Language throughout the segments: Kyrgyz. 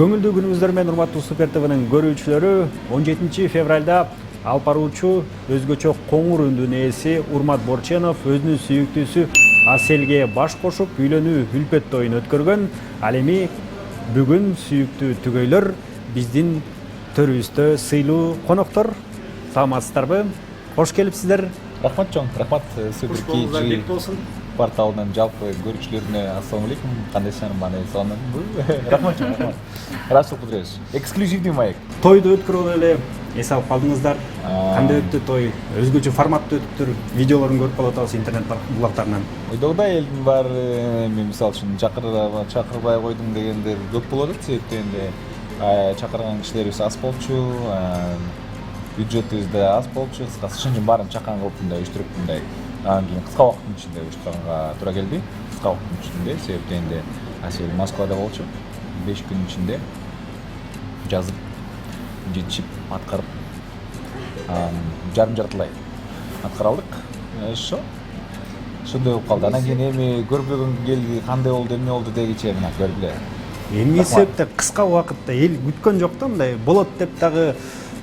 Көңүлдүү күнүңүздөр менен урматтуу Супер ТВнын көрүүчүлөрү, 17 февралда алып баруучу өзгөчө коңур үндүн ээси Урмат Борченов өзүнүн сүйүктүүсү Аселге баш кошуп үйлөнүү үлпөт тоюн өткөргөн. Ал эми бүгүн сүйүктүү түгөйлөр биздин төрүбүздө сыйлуу коноктор. Саламатсыздарбы? Кош келипсиздер. Рахмат чоң, рахмат Супер Бек болсун. порталынан жалпы көрүүчүлөрүнө ассалам алейкум. Кандайсыңар? Мана сонун. Рахмат чоң, рахмат. Ырайып кудурабыз. Эксклюзивный маек. Тойду өткөрүп эле эс алып калдыңыздар. Кандай өттү той? Өзгөчө форматта өттүр. Видеолорун көрүп калып атабыз интернет булактарынан. Ойдогудай элдин баары мен мисалы үчүн чакырбай койдуң дегендер көп болот себептен эле чакырган кишилерибиз аз болчу, бюджетибиз да аз болчу. Кыскасы ошон үчүн баарын чакан кылып мындай уюштуруп мындай анан кийин кыска убакыттын ичинде уюштурганга туура келди. Кыска убакыттын ичинде себептен эле Асел Москвада болчу. 5 күн ичинде жазып, жетишип, аткарып, жарым-жартылай аткара алдык. Ошондой болуп калды. Анан кийин эми көрбөгөн келди, кандай болду, эмне болду дегиче мына көрүп эле. Эмне себептен кыска убакытта эл күткөн жок да, мындай болот деп дагы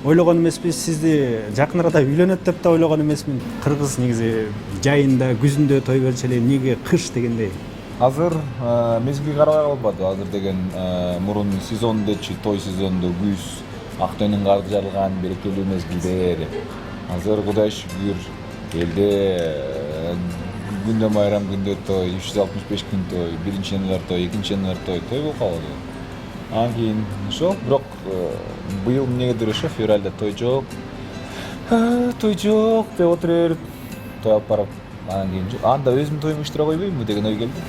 ойлогон эмеспиз. Сизди жакын арада үйлөнөт деп да ойлогон эмесмин. Кыргыз негизи жайында, күзүндө той берчү эле, эмнеге кыш дегендей. Азыр мезгил карабай калбады. Азыр деген мурун сезон дечи, той сезонунда күз, ак төнүн карды жарылган берекелүү мезгилдер. Азыр Кудайга шүгүр элде күндө майрам, күндө той, 365 күн той, 1-январь той, 2-январь той болуп калды. Анан кийин ошо, бирок быйыл эмнегедир ошо февралда той жок деп отура берип, той алып барып, анан кийин анда өзүмдүн тоюмду уюштура койбоймунбу деген ой келди.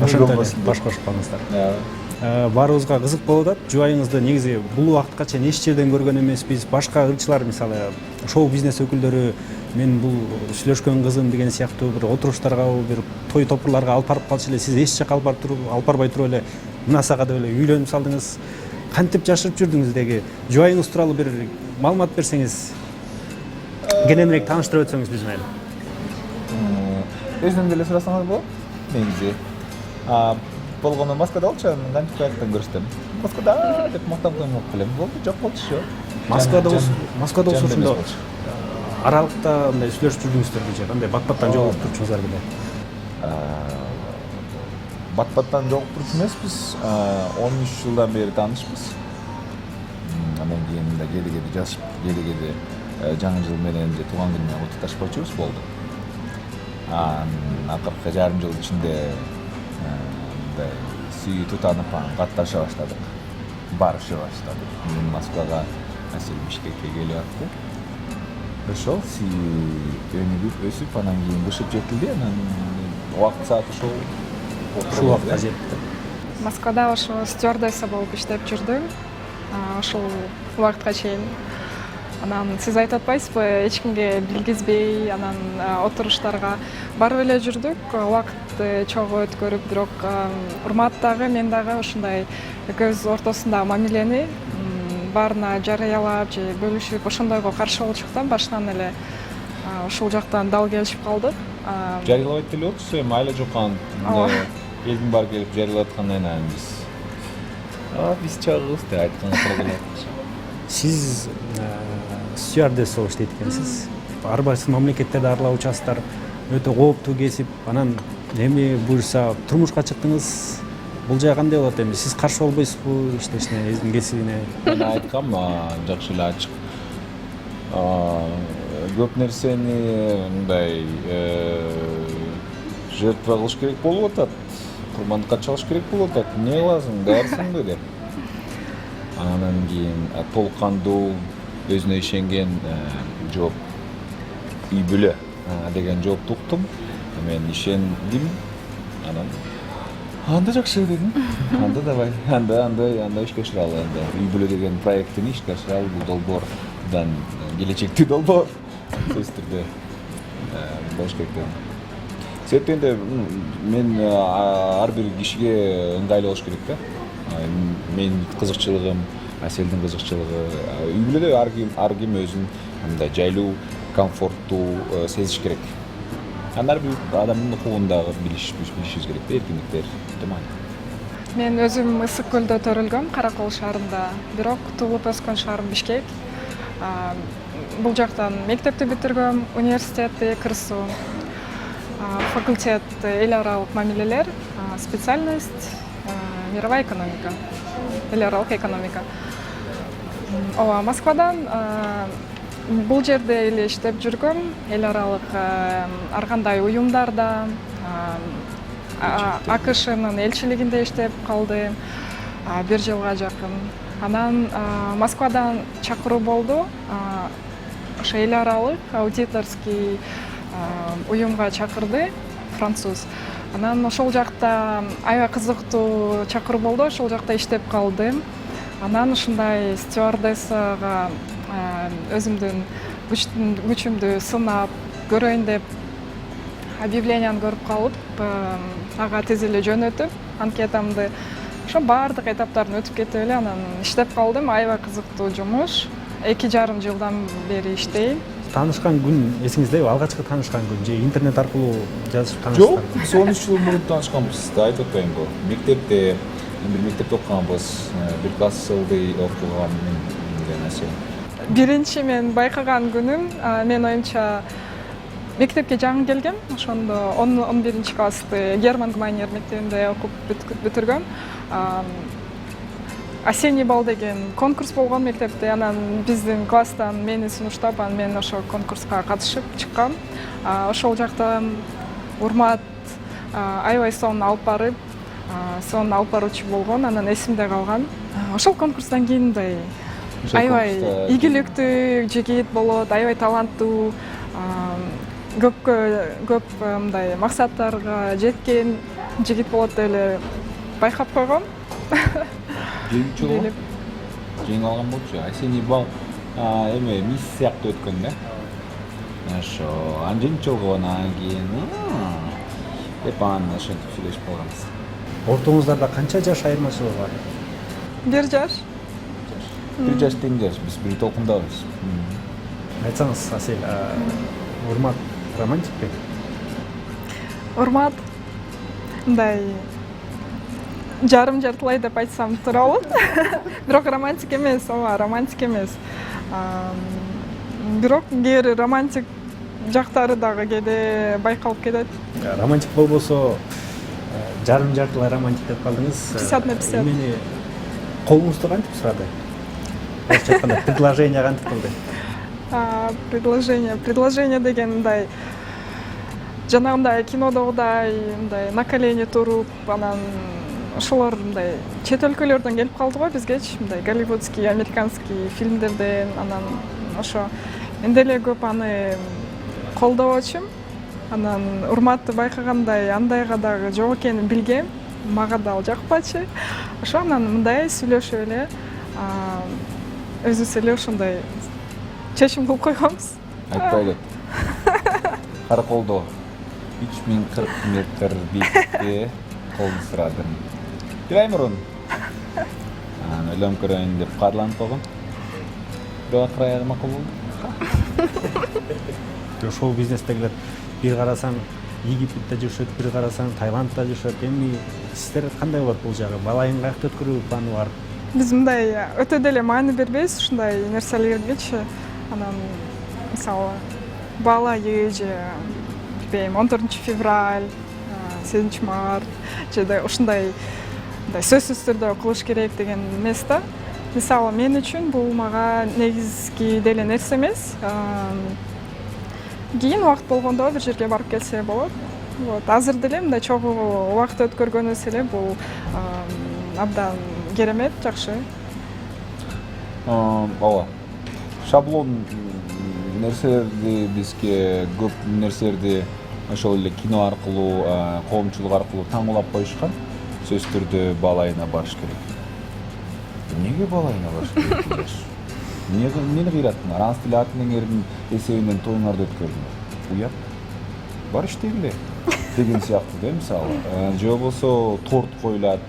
Ошондой баш кошуп калдыңыздар. Баарыбызга кызык болуп атат. Жубайыңызды негизи бул убакытка чейин эч жерден көргөн эмеспиз. Башка ырчылар, мисалы, шоу бизнес өкүлдөрү мен бул сүйлөшкөн кызым деген сыяктуу бир отуруштарга, бир той топурларга алып барып калчу эле. Сиз эч жака алып барбай туруп эле мына сага деп эле үйлөнүп салдыңыз. Кантип жашырып жүрдүңүз деги? Жубайыңыз тууралуу бир маалымат берсеңиз, кененирээк тааныштырып өтсөңүз биз менен. Өзүнөн деле сурасаңар болот. Негизи болгону Москвада болчу, анан кантип каяктан көрсөтөм. Москвада деп мактап коймок белем. Болду, жок болчу ошо. Москвада болсо ошондо аралыкта мындай сүйлөшүп жүрдүңүздөрбү же кандай бат-баттан жолугуп турчуңуздар беле? Бат-баттан жолугуп туруп эмеспиз. 13 жылдан бери таанышпыз. Анан кийин мындай кээде жазышып, кээде жаңы жыл менен же туулган күн менен куттукташпачубуз болду. Акыркы жарым жыл ичинде мындай сүйүү тутанып катташа баштадык, барыша баштадык. Мен Москвага, Асел Бишкекке келип атты. Ошол сүйүү өнүгүп, өсүп, анан кийин бышып жетилди. Анан убакыт саат ушул убакытка жетти. Москвада ошо стюардесса болуп иштеп жүрдүм. Ошол убакытка чейин. Анан сиз айтып атпайсызбы, эч кимге билгизбей, анан отуруштарга барып эле жүрдүк. Убакытты чогуу өткөрүп, бирок Урмат дагы, мен дагы ушундай экөөбүз ортосунда мамилени баарына жарыялап же бөлүшүп ошондойго каршы болчук да башынан эле. Ушул жактан дал келишип калдык. Жарыялабайт деле болчусу, эми айла жоккан элдин баары келип жарыялап аткандан анан биз чагыбыз деп айтканга туура келет. Сиз стюардесса болуп иштейт экенсиз. Ар кайсы мамлекеттерди аралаучусуздар. Өтө кооптуу кесип. Анан эми буюрса турмушка чыктыңыз. Бул жай кандай болот эми? Сиз каршы болбойсузбу иштешине, өзүнүн кесибине? Мен айткам, жакшы эле ачык. Көп нерсени мындай жертва кылыш керек болуп атат. Курмандыкка чалыш керек болуп атат. Эмне кыласың, даярсыңбы деп. Анан кийин толук кандуу, өзүнө ишенген жооп үй бүлө деген жоопту уктум. Мен ишендим. Анан анда жакшы дедим. Анда давай, анда ишке ашыралы. Үй бүлө деген проекттин ишке ашыралы, бул долбоордан келечектүү долбоор. Сөзсүз түрдө болуш керек дедим. Себептен эле мен ар бир кишиге ыңгайлуу болуш керек да. Менин кызыкчылыгым, Аселдин кызыкчылыгы, үй бүлөдө ар ким өзүн мындай жайлуу, комфорттуу сезиш керек. ар бир адамдын укугундагы билишибиз керек да, эркиндиктер өтө маанилүү. Мен өзүм Ысык көлдө төрөлгөм, Каракол шаарында. Бирок туулуп өскөн шаарым Бишкек. Бул жактан мектепти бүтүргөм, университетти, КырСУ, факультет эл аралык мамилелер, специальность мировая экономика, эл аралык экономика. Ооба, Москвадан бул жерде эле иштеп жүргөм, эл аралык ар кандай уюмдарда, АКШнын элчилигинде иштеп калдым 1 жылга жакын. Анан Москвадан чакыруу болду. Ошо эл аралык аудиторский уюмга чакырды, француз. Анан ошол жакта аябай кызыктуу чакыруу болду, ошол жакта иштеп калдым. Анан ушундай стюардессага өзүмдүн күчүмдү сынап көрөйүн деп объявленияны көрүп калып, ага тез эле жөнөтүп, анкетамды ошо баардык этаптарын өтүп кетип эле анан иштеп калдым. Аябай кызыктуу жумуш. 2,5 жылдан бери иштейм. Таанышкан күн эсиңиздеби? Алгачкы таанышкан күн же интернет аркылуу жазышып Жок, таанышсыздарбы? биз 13 жыл мурун таанышканбыз да, айтып атпайм бул. Мектепте, бир мектепте окуганбыз, бир класс ылдый окуган деген нерсе. Биринчи мен байкаган күнүм, мен оюмча мектепке жаңы келгем, ошондо 11 классты Герман Гмайнер мектебинде окуп бүтүргөм. Осенний бал деген конкурс болгон мектепте, анан биздин класстан мени сунуштап, анан мен ошол конкурска катышып чыккам. Ошол жакта Урмат аябай сонун алып барып, сонун алып баруучу болгон, анан эсимде калган. Ошол конкурстан кийин мындай аябай ийгиликтүү жигит болот, аябай таланттуу, көп мындай максаттарга жеткен жигит болот деп эле байкап койгом. Жеңүүчү жеңип алган болчу. Осенний бал эме мисс сыяктуу өткөн да. Ошо анан жеңүүчү анан кийин деп анан ошентип сүйлөшүп калганбыз. Ортоңуздарда канча жаш айырмачылыгы бар? 1 жаш. 1 жаш тең жаш, биз бир толкундабыз. Айтсаңыз, Асель, Урмат романтик пе? Урмат мындай жартылай деп айтсам туура болот. Бирок романтик эмес, романтик эмес. Бирок кээ романтик жактары дагы кээде байкалып кетет. Романтик болбосо жартылай романтик деп калдыңыз. 50/50. Эмени колуңузду кантип сурады? Орусча айтканда предложение кантип кылды? Предложение деген мындай жанагындай кинодогудай мындай на колени туруп, анан ошолор мындай чет өлкөлөрдөн келип калды го бизгечи, мындай голливудский, американский фильмдерден. Анан ошо мен деле көп аны колдобочумун. Анан Урматты байкагандай андайга дагы жок экенин билгем, мага да ал жакпачы. Ошо анан мындай сүйлөшүп эле өзүбүз эле ошондой чечим кылып койгонбуз. Айтпай элек. Караколдо 3040 метр бийиктикте колду сурадым. Бир ай мурун ойлонуп көрөйүн деп каарланып койгом. Бирок акыры аягы макул болду. Шоу бизнестегилер бир карасаң Египетте жашайт, бир карасаң Таиландда жашайт. Эми сиздер кандай болот бул жагы? Балайын каякта өткөрүү планы бар? Биз мындай өтө деле маани бербейбиз ушундай нерселергечи. Анан мисалы бала же билбейм 14 февраль, 7 март же ушундай сөзсүз түрдө кылыш керек деген эмес да. Мисалы мен үчүн бул мага негизги деле нерсе эмес. Кийин убакыт болгондо бир жерге барып келсе болот. Азыр деле мындай чогуу убакыт өткөргөнүбүз эле бул абдан керемет, жакшы. Ооба. Шаблон нерселерди бизге көп нерселерди ошол эле кино аркылуу, коомчулук аркылуу таңуулап коюшкан. Сөзсүз түрдө Балайына барыш керек. Неге Балайына барыш керек? Мени кыйраттыңар? Анас тили атын эңердин эсебинен тоюңарды өткөрдүңөр. Уят. Бар иштегиле деген сыяктуу да, мисалы. Же болбосо торт коюлат,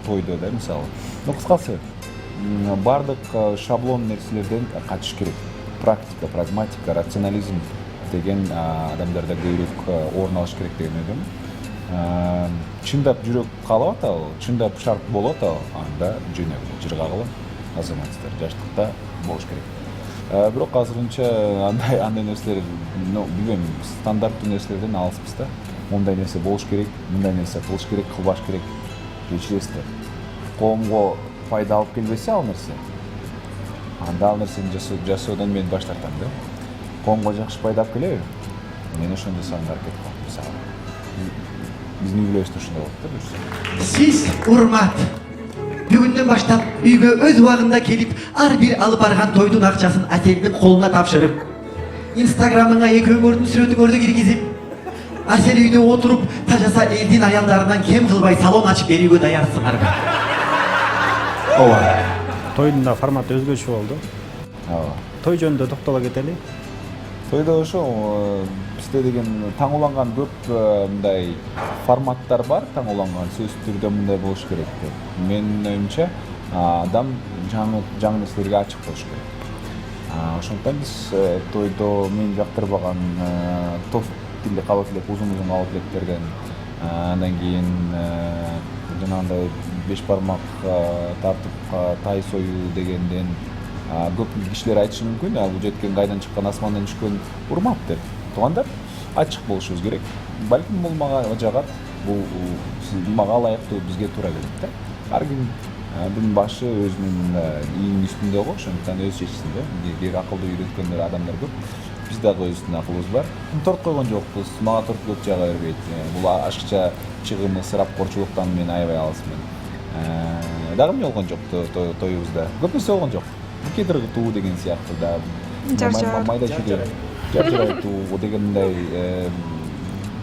тойдо да, мисалы. Кыскасы, бардык шаблон нерселерден качыш керек. Практика, прагматика, рационализм иштеген адамдарда көбүрөөк орун алыш керек деген ойдомун. Чындап жүрөк каалап атабы, чындап шарт болуп атабы, анда жөн эле жыргагыла азаматтар жаштыкта болуш керек. Бирок азырынча андай нерселер, билбейм, стандарттуу нерселерден алыспыз да. Мындай нерсе болуш керек, мындай нерсе кылыш керек, кылбаш керек. Кечиресиздер. Коомго пайда алып келбесе ал нерсе, анда ал нерсени жасоодон мен баш тартам да. Коомго жакшы пайда алып келеби? Мен ошону жасаганга аракет кылам. Мисалы, биздин үйлөрүбүздө ушундай болот да буюрса. Siz урмат. Бүгүндөн баштап үйгө өз убагында келип, ар бир алып барган тойдун акчасын Аселдин колуна тапшырып, Инстаграмыңа экөөңөрдүн сүрөтүңөрдү киргизип, Асел үйдө отуруп, тажаса элдин аялдарынан кем кылбай салон ачып берүүгө даярсыңарбы? Ооба. Тойдун да форматы өзгөчө болду. Ооба. Той жөнүндө токтола кетели. Тойдо ошо бизде деген таң уланган көп мындай форматтар бар, таң уланган сөзсүз түрдө мындай болуш керек деп. Менин оюмча, адам жаңы нерселерге ачык болуш керек. Ошондуктан биз тойдо мен жактырбаган топ тилде кабат элек, узун кабат электерден, андан кийин жанагындай беш бармак тартып тай союу дегенден көп кишилер айтышы мүмкүн, бул жеткен кайдан чыккан, асмандан түшкөн урмат деп. Туугандар, ачык болушубуз керек. Балким бул мага жагат, бул мага ылайыктуу, бизге туура келет да. Ар кимдин башы өзүнүн ийинин үстүндө го, ошондуктан өз чечсин да. Эгер акылды үйрөткөндөр адамдар көп, биз дагы өзүбүздүн акылыбыз бар. Торт койгон жокпуз, мага торт көп жага бербейт. Бул ашыкча чыгым, ысырапкорчулуктан мен аябай алысмын. Дагы эмне болгон жок тоюбузда? Көп нерсе болгон жок. Кедир туу деген сыяктуу да. Майда чүйдө жаржырайтуу деген мындай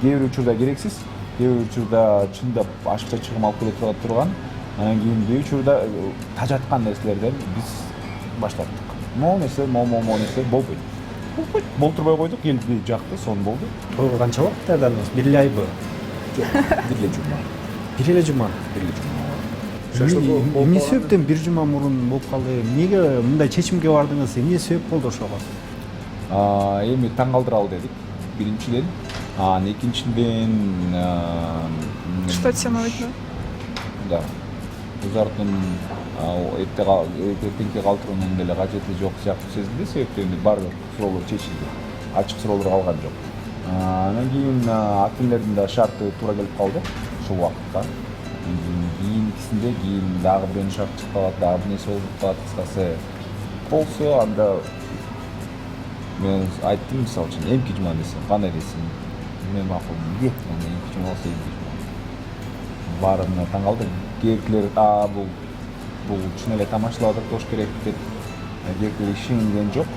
кээ бир учурда керексиз, кээ бир учурда чындап ашыкча чыгым алып келе турган, анан кийин кээ учурда тажаткан нерселерден биз баш тарттык. Могу нерсе, нерсе болбойт. Болтурбай койдук, эл жакты, сон болду. Тойго канча убакыт даярдандыңыз? Бир эле айбы? Бир эле жума. Бир эле жума. Эмне себептен бир жума мурун болуп калды? Эмнеге мындай чечимге бардыңыз? Эмне себеп болду ошого? Эми таң калтыралы дедик. Биринчиден, экинчиден Что тянуть, да. Узартын эртеңки калтыруунун деле кажети жок сыяктуу сезилди, себептен баардык суроолор чечилди. Ачык суроолор калган жок. Анан кийин акимдердин да шарты туура келип калды ушул убакытка. Кийинкисинде дагы бирөөнүн шарты чыгып калат, дагы бир нерсе болуп калат, кыскасы болсо анда мен айттым, мисалы үчүн, эмки жума десем, кандай десем, мен макул, эмки жума болсо эмки жума. Баарына таң калды. Кээкилер бул чын эле тамашалап атат болуш керек деп, кээкилер ишенген жок,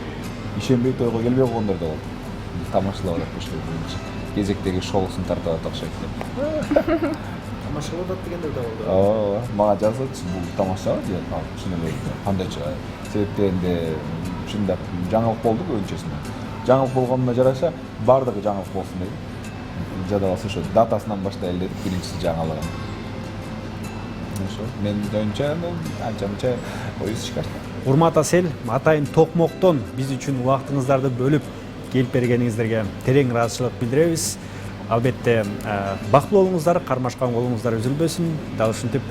ишенбей тойго келбей койгондор да болду. Тамашалап атат болуш керек, кезектеги шоусун тартып атат окшойт деп. Тамашалап атат дегендер да болду. Ооба, мага жазатчы, бул тамаша деп, чын эле кандайча себептен чындап жаңылык болду көбүнчөсүнө. Жаңылык болгонуна жараша баардыгы жаңылык болсун деп. Жада калса ошо датасынан баштайлы деп биринчи жаңылыгын. Ошо мен оюмча анча ой чыгат. Урмат Асел, атайын Токмоктон биз үчүн убактыңыздарды бөлүп келип бергениңиздерге терең ыраазычылык билдиребиз. Албетте бактылуу болуңуздар, кармашкан колуңуздар үзүлбөсүн. Дал ушинтип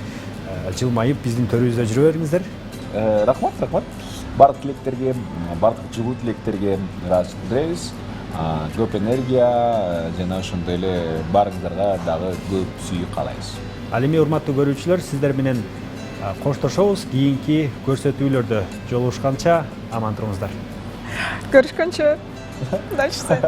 жылмайып биздин төрүбүздө жүрө бериңиздер. Рахмат. Бардык тилектерге, бардык жылуу тилектерге ыраазычылык билдиребиз. Көп энергия жана ошондой эле баарыңыздарга дагы көп сүйүү каалайбыз. Ал эми урматтуу көрүүчүлөр, сиздер менен коштошобуз. Кийинки көрсөтүүлөрдө жолугушканча аман туруңуздар. Görüşкөнчө. Дальше.